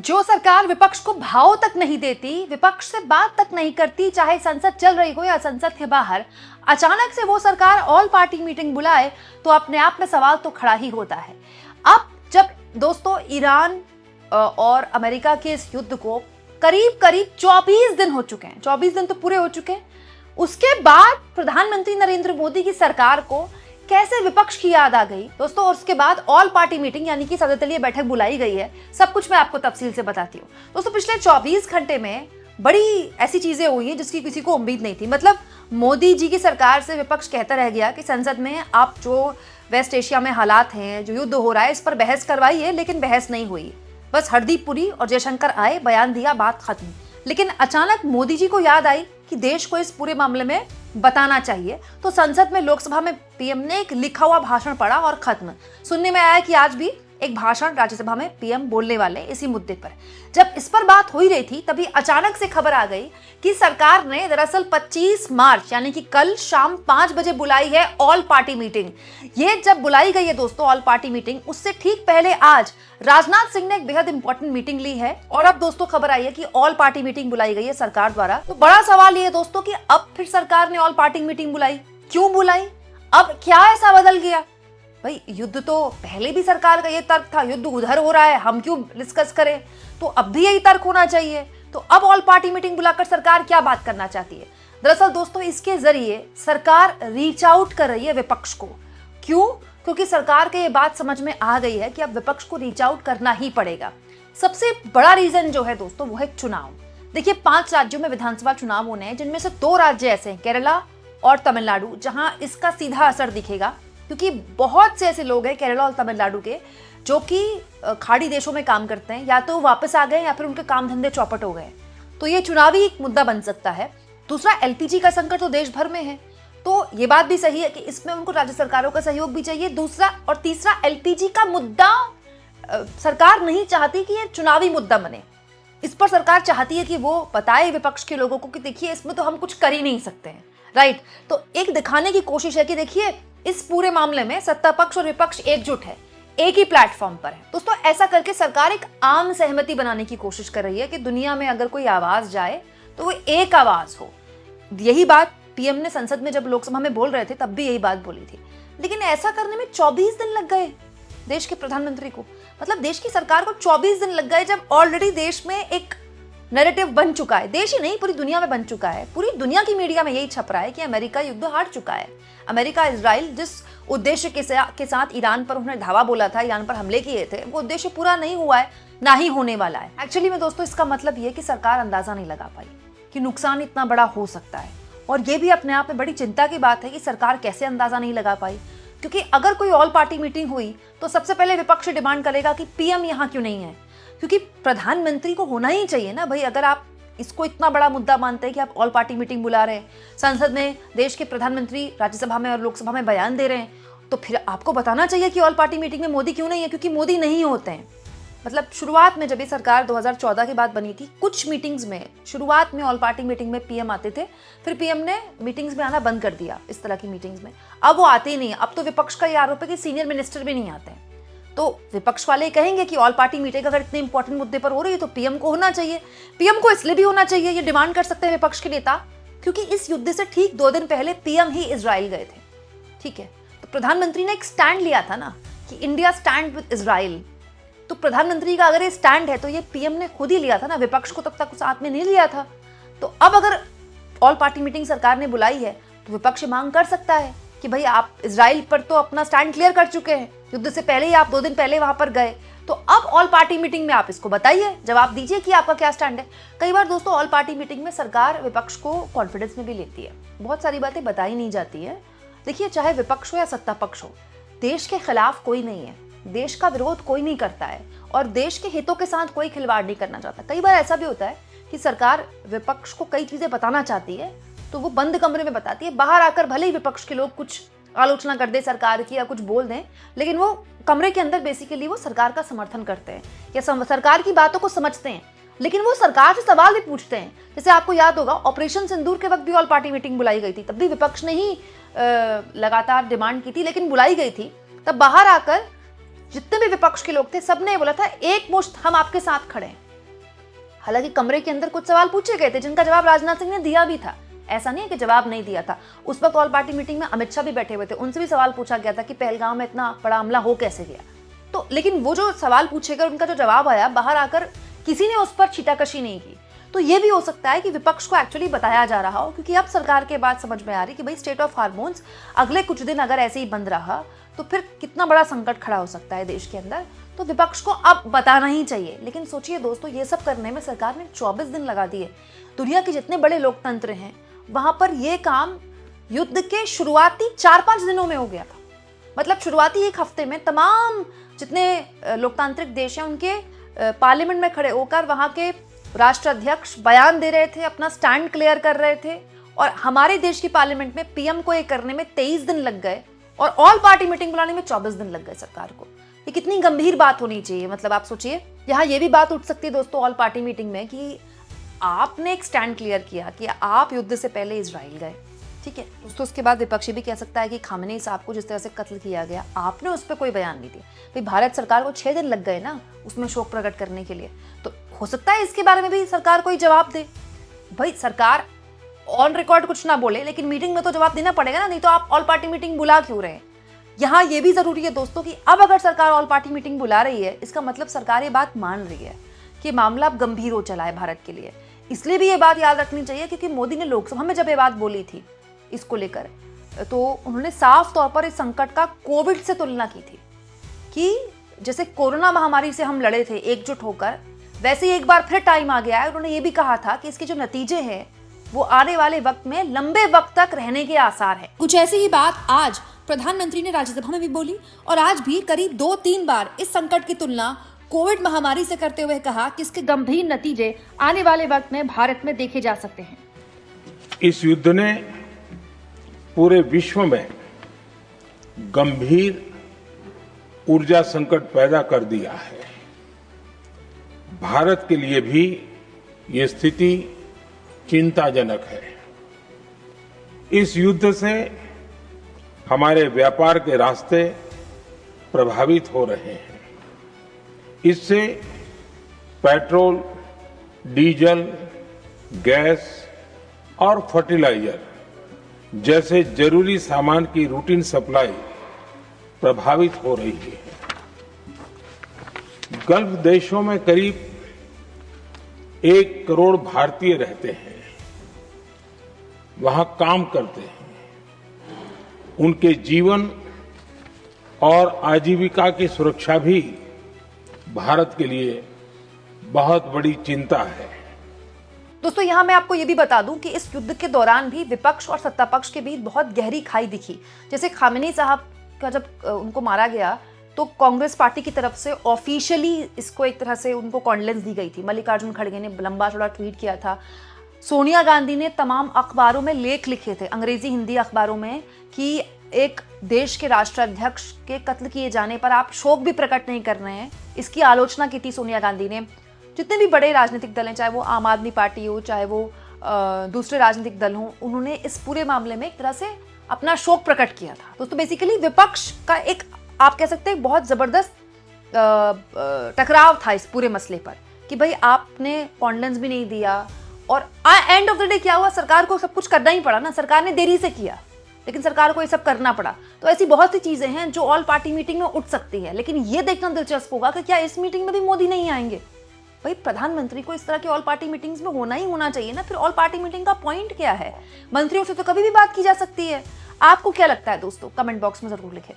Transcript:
जो सरकार विपक्ष को भाव तक नहीं देती, विपक्ष से बात तक नहीं करती, चाहे संसद चल रही हो या संसद के बाहर, अचानक से वो सरकार ऑल पार्टी मीटिंग बुलाए तो अपने आप में सवाल तो खड़ा ही होता है। अब जब दोस्तों ईरान और अमेरिका के इस युद्ध को करीब करीब 24 दिन हो चुके हैं, 24 दिन तो पूरे हो चुके हैं, उसके बाद प्रधानमंत्री नरेंद्र मोदी की सरकार को कैसे विपक्ष की याद आ गई दोस्तों, और उसके बाद ऑल पार्टी मीटिंग यानी कि सर्वदलीय बैठक बुलाई गई है, सब कुछ मैं आपको तफसील से बताती हूँ। दोस्तों पिछले 24 घंटे में बड़ी ऐसी चीजें हुई हैं जिसकी किसी को उम्मीद नहीं थी। मतलब मोदी जी की सरकार से विपक्ष कहता रह गया कि संसद में आप जो वेस्ट एशिया में हालात हैं, जो युद्ध हो रहा है, इस पर बहस करवाइए, लेकिन बहस नहीं हुई। बस हरदीप पुरी और जयशंकर आए, बयान दिया, बात खत्म। लेकिन अचानक मोदी जी को याद आई कि देश को इस पूरे मामले में बताना चाहिए, तो संसद में लोकसभा में पीएम ने एक लिखा हुआ भाषण पढ़ा और खत्म। सुनने में आया कि आज भी एक भाषण राज्यसभा में पीएम बोलने वाले इसी मुद्दे पर। जब इस पर बात हो ही रही थी तभी अचानक से खबर आ गई कि सरकार ने दरअसल 25 मार्च यानी कि कल शाम 5 बजे बुलाई है ऑल पार्टी मीटिंग। ये जब बुलाई गई है दोस्तों ऑल पार्टी मीटिंग, उससे ठीक पहले आज राजनाथ सिंह ने एक बेहद इंपॉर्टेंट मीटिंग ली है और अब दोस्तों खबर आई है कि ऑल पार्टी मीटिंग बुलाई गई है सरकार द्वारा। तो बड़ा सवाल ये है दोस्तों कि अब फिर सरकार ने ऑल पार्टी मीटिंग बुलाई, क्यों बुलाई, अब क्या ऐसा बदल गया? भाई युद्ध तो पहले भी सरकार का ये तर्क था, युद्ध उधर हो रहा है, हम क्यों डिस्कस करें, तो अब भी यही तर्क होना चाहिए। तो अब ऑल पार्टी मीटिंग बुलाकर सरकार क्या बात करना चाहती है? दरअसल दोस्तों इसके जरिए सरकार रीच आउट कर रही है विपक्ष को। क्यों? क्योंकि सरकार के ये बात समझ में आ गई है कि अब विपक्ष को रीच आउट करना ही पड़ेगा। सबसे बड़ा रीजन जो है दोस्तों वो है चुनाव। देखिए 5 राज्यों में विधानसभा चुनाव होने हैं, जिनमें से 2 राज्य ऐसे हैं, केरला और तमिलनाडु, जहां इसका सीधा असर दिखेगा। क्योंकि बहुत से ऐसे लोग हैं केरला और तमिलनाडु के जो कि खाड़ी देशों में काम करते हैं, या तो वापस आ गए या फिर उनके काम धंधे चौपट हो गए, तो ये चुनावी एक मुद्दा बन सकता है। दूसरा, एलपीजी का संकट तो देश भर में है, तो ये बात भी सही है कि इसमें उनको राज्य सरकारों का सहयोग भी चाहिए। दूसरा और तीसरा, एलपीजी का मुद्दा सरकार नहीं चाहती कि ये चुनावी मुद्दा बने। इस पर सरकार चाहती है कि वो बताए विपक्ष के लोगों को कि देखिए इसमें तो हम कुछ कर ही नहीं सकते हैं, राइट। तो एक दिखाने की कोशिश है कि देखिए इस पूरे मामले में सत्ता पक्ष और विपक्ष एकजुट है, एक ही प्लेटफॉर्म पर है। दोस्तों ऐसा करके सरकार एक आम सहमति बनाने की कोशिश कर रही है कि दुनिया में अगर कोई आवाज जाए तो वो एक आवाज हो। यही बात पीएम ने संसद में जब लोकसभा में बोल रहे थे तब भी यही बात बोली थी। लेकिन ऐसा करने में 24 दिन लग गए देश के प्रधानमंत्री को, मतलब देश की सरकार को 24 दिन लग गए, जब ऑलरेडी देश में एक नैरेटिव बन चुका है। देश ही नहीं पूरी दुनिया में बन चुका है। पूरी दुनिया की मीडिया में यही छप रहा है कि अमेरिका युद्ध हार चुका है। अमेरिका इजराइल जिस उद्देश्य के साथ ईरान पर उन्होंने धावा बोला था, ईरान पर हमले किए थे, वो उद्देश्य पूरा नहीं हुआ है, ना ही होने वाला है। एक्चुअली में दोस्तों इसका मतलब ये कि सरकार अंदाजा नहीं लगा पाई कि नुकसान इतना बड़ा हो सकता है। और ये भी अपने आप में बड़ी चिंता की बात है कि सरकार कैसे अंदाजा नहीं लगा पाई, क्योंकि अगर कोई ऑल पार्टी मीटिंग हुई तो सबसे पहले विपक्ष डिमांड करेगा कि पीएम यहाँ क्यों नहीं है, क्योंकि प्रधानमंत्री को होना ही चाहिए ना भाई। अगर आप इसको इतना बड़ा मुद्दा मानते हैं कि आप ऑल पार्टी मीटिंग बुला रहे हैं, संसद में देश के प्रधानमंत्री राज्यसभा में और लोकसभा में बयान दे रहे हैं, तो फिर आपको बताना चाहिए कि ऑल पार्टी मीटिंग में मोदी क्यों नहीं है, क्योंकि मोदी नहीं होते हैं। मतलब शुरुआत में जब ये सरकार 2014 के बाद बनी थी, कुछ मीटिंग्स में शुरुआत में ऑल पार्टी मीटिंग में पीएम आते थे, फिर पीएम ने मीटिंग्स में आना बंद कर दिया इस तरह की मीटिंग्स में। अब वो आते ही नहीं। अब तो विपक्ष का ये आरोप है कि सीनियर मिनिस्टर भी नहीं आते हैं। तो विपक्ष वाले कहेंगे कि ऑल पार्टी मीटिंग अगर इतने इंपॉर्टेंट मुद्दे पर हो रही है तो पीएम को होना चाहिए। पीएम को इसलिए भी होना चाहिए, ये डिमांड कर सकते हैं विपक्ष के नेता, क्योंकि इस युद्ध से ठीक 2 दिन पहले पीएम ही इजराइल गए थे। ठीक है, तो प्रधानमंत्री ने एक स्टैंड लिया था ना कि इंडिया स्टैंड विद इजराइल। तो प्रधानमंत्री का अगर ये स्टैंड है तो ये पीएम ने खुद ही लिया था ना, विपक्ष को तब तक साथ में नहीं लिया था। तो अब अगर ऑल पार्टी मीटिंग सरकार ने बुलाई है तो विपक्ष मांग कर सकता है कि भाई आप इजराइल पर तो अपना स्टैंड क्लियर कर चुके हैं, युद्ध से पहले ही आप 2 दिन पहले वहां पर गए, तो अब ऑल पार्टी मीटिंग में आप इसको बताइए, जवाब दीजिए कि आपका क्या स्टैंड है। कई बार दोस्तों ऑल पार्टी मीटिंग में सरकार विपक्ष को कॉन्फिडेंस में भी लेती है, बहुत सारी बातें बताई नहीं जाती है। देखिए चाहे विपक्ष हो या सत्ता पक्ष हो, देश के खिलाफ कोई नहीं है, देश का विरोध कोई नहीं करता है और देश के हितों के साथ कोई खिलवाड़ नहीं करना चाहता। कई बार ऐसा भी होता है कि सरकार विपक्ष को कई चीजें बताना चाहती है तो वो बंद कमरे में बताती है, बाहर आकर भले ही विपक्ष के लोग कुछ आलोचना कर दे सरकार की या कुछ बोल दें, लेकिन वो कमरे के अंदर बेसिकली वो सरकार का समर्थन करते हैं या सरकार की बातों को समझते हैं, लेकिन वो सरकार से सवाल भी पूछते हैं। जैसे आपको याद होगा ऑपरेशन सिंदूर के वक्त भी ऑल पार्टी मीटिंग बुलाई गई थी, तब भी विपक्ष ने ही लगातार डिमांड की थी, लेकिन बुलाई गई थी। तब बाहर आकर जितने भी विपक्ष के लोग थे सबने बोला था एक मुश्त हम आपके साथ खड़े हैं, हालांकि कमरे के अंदर कुछ सवाल पूछे गए थे जिनका जवाब राजनाथ सिंह ने दिया भी था, ऐसा नहीं है कि जवाब नहीं दिया था। उस वक्त ऑल पार्टी मीटिंग में अमित शाह भी बैठे हुए थे, उनसे भी सवाल पूछा गया था कि पहलगाम में इतना बड़ा हमला हो कैसे गया। तो लेकिन वो जो सवाल पूछे गए, उनका जो जवाब आया, बाहर आकर किसी ने उस पर छीटाकशी नहीं की। तो ये भी हो सकता है कि विपक्ष को एक्चुअली बताया जा रहा हो, क्योंकि अब सरकार के बाद समझ में आ रही कि भाई स्टेट ऑफ हार्मोन्स अगले कुछ दिन अगर ऐसे ही बंद रहा तो फिर कितना बड़ा संकट खड़ा हो सकता है देश के अंदर। तो विपक्ष को अब बताना ही चाहिए। लेकिन सोचिए दोस्तों, ये सब करने में सरकार ने 24 दिन लगा दिए। दुनिया के जितने बड़े लोकतंत्र हैं वहां पर यह काम युद्ध के शुरुआती 4-5 दिनों में हो गया था। मतलब शुरुआती एक हफ्ते में तमाम जितने लोकतांत्रिक देश हैं उनके पार्लियामेंट में खड़े होकर वहां के राष्ट्राध्यक्ष बयान दे रहे थे, अपना स्टैंड क्लियर कर रहे थे। और हमारे देश की पार्लियामेंट में पीएम को ये करने में 23 दिन लग गए और ऑल पार्टी मीटिंग बुलाने में 24 दिन लग गए सरकार को। ये कितनी गंभीर बात होनी चाहिए। मतलब आप सोचिए, यहाँ ये भी बात उठ सकती है दोस्तों ऑल पार्टी मीटिंग में कि आपने एक स्टैंड क्लियर किया कि आप युद्ध से पहले इजराइल गए, ठीक है। दोस्तों उसके बाद विपक्षी भी कह सकता है कि खामनेई साहब को जिस तरह से कत्ल किया गया, आपने उस पर कोई बयान नहीं दिया। भाई भारत सरकार को 6 दिन लग गए ना उसमें शोक प्रकट करने के लिए, तो हो सकता है इसके बारे में भी सरकार कोई जवाब दे। भाई सरकार ऑन रिकॉर्ड कुछ ना बोले, लेकिन मीटिंग में तो जवाब देना पड़ेगा ना, नहीं तो आप ऑल पार्टी मीटिंग बुला क्यों रहे हैं। यहाँ ये भी जरूरी है दोस्तों कि अब अगर सरकार ऑल पार्टी मीटिंग बुला रही है, इसका मतलब सरकार ये बात मान रही है कि मामला अब गंभीर हो चला है भारत के लिए। इसलिए भी ये बात याद रखनी चाहिए क्योंकि मोदी ने लोकसभा में जब ये बात बोली थी इसको लेकर, तो उन्होंने साफ तौर पर इस संकट का कोविड से तुलना की थी कि जैसे कोरोना महामारी से हम लड़े थे एकजुट होकर, वैसे ही एक बार फिर टाइम आ गया है। उन्होंने ये भी कहा था कि इसके जो नतीजे हैं वो आने वाले वक्त में लंबे वक्त तक रहने के आसार हैं। कुछ ऐसी ही बात आज प्रधानमंत्री ने राज्यसभा में भी बोली और आज भी करीब 2-3 बार इस संकट की तुलना कोविड महामारी से करते हुए कहा कि इसके गंभीर नतीजे आने वाले वक्त में भारत में देखे जा सकते हैं। इस युद्ध ने पूरे विश्व में गंभीर ऊर्जा संकट पैदा कर दिया है। भारत के लिए भी ये स्थिति चिंताजनक है। इस युद्ध से हमारे व्यापार के रास्ते प्रभावित हो रहे हैं। इससे पेट्रोल, डीजल, गैस और फर्टिलाइजर जैसे जरूरी सामान की रूटीन सप्लाई प्रभावित हो रही है। गल्फ देशों में करीब 1 करोड़ भारतीय रहते हैं, वहां काम करते हैं। उनके जीवन और आजीविका की सुरक्षा भी भारत के लिए बहुत बड़ी चिंता है। दोस्तों यहाँ मैं आपको ये भी बता दूं कि इस युद्ध के दौरान भी विपक्ष और सत्ता पक्ष के बीच बहुत गहरी खाई दिखी। जैसे खामनेई साहब का जब उनको मारा गया तो कांग्रेस पार्टी की तरफ से ऑफिशियली इसको एक तरह से उनको कॉन्डोलेंस दी गई थी। मल्लिकार्जुन खड़गे ने लंबा चौड़ा ट्वीट किया था। सोनिया गांधी ने तमाम अखबारों में लेख लिखे थे, अंग्रेजी हिंदी अखबारों में, कि एक देश के राष्ट्राध्यक्ष के कत्ल किए जाने पर आप शोक भी प्रकट नहीं कर रहे हैं। इसकी आलोचना की थी सोनिया गांधी ने। जितने भी बड़े राजनीतिक दल हैं, चाहे वो आम आदमी पार्टी हो, चाहे वो दूसरे राजनीतिक दल हों, उन्होंने इस पूरे मामले में एक तरह से अपना शोक प्रकट किया था। दोस्तों बेसिकली विपक्ष का एक, आप कह सकते हैं, बहुत जबरदस्त टकराव था इस पूरे मसले पर कि भाई आपने कॉन्डोलेंस भी नहीं दिया और एंड ऑफ द डे क्या हुआ, सरकार को सब कुछ करना ही पड़ा ना। सरकार ने देरी से किया लेकिन सरकार को ये सब करना पड़ा। तो ऐसी बहुत सी चीजें हैं जो ऑल पार्टी मीटिंग में उठ सकती है, लेकिन ये देखना दिलचस्प होगा कि क्या इस मीटिंग में भी मोदी नहीं आएंगे। भाई प्रधानमंत्री को इस तरह की ऑल पार्टी मीटिंग्स में होना ही होना चाहिए ना। फिर ऑल पार्टी मीटिंग का पॉइंट क्या है? मंत्रियों से तो कभी भी बात की जा सकती है। आपको क्या लगता है दोस्तों? कमेंट बॉक्स में जरूर लिखें।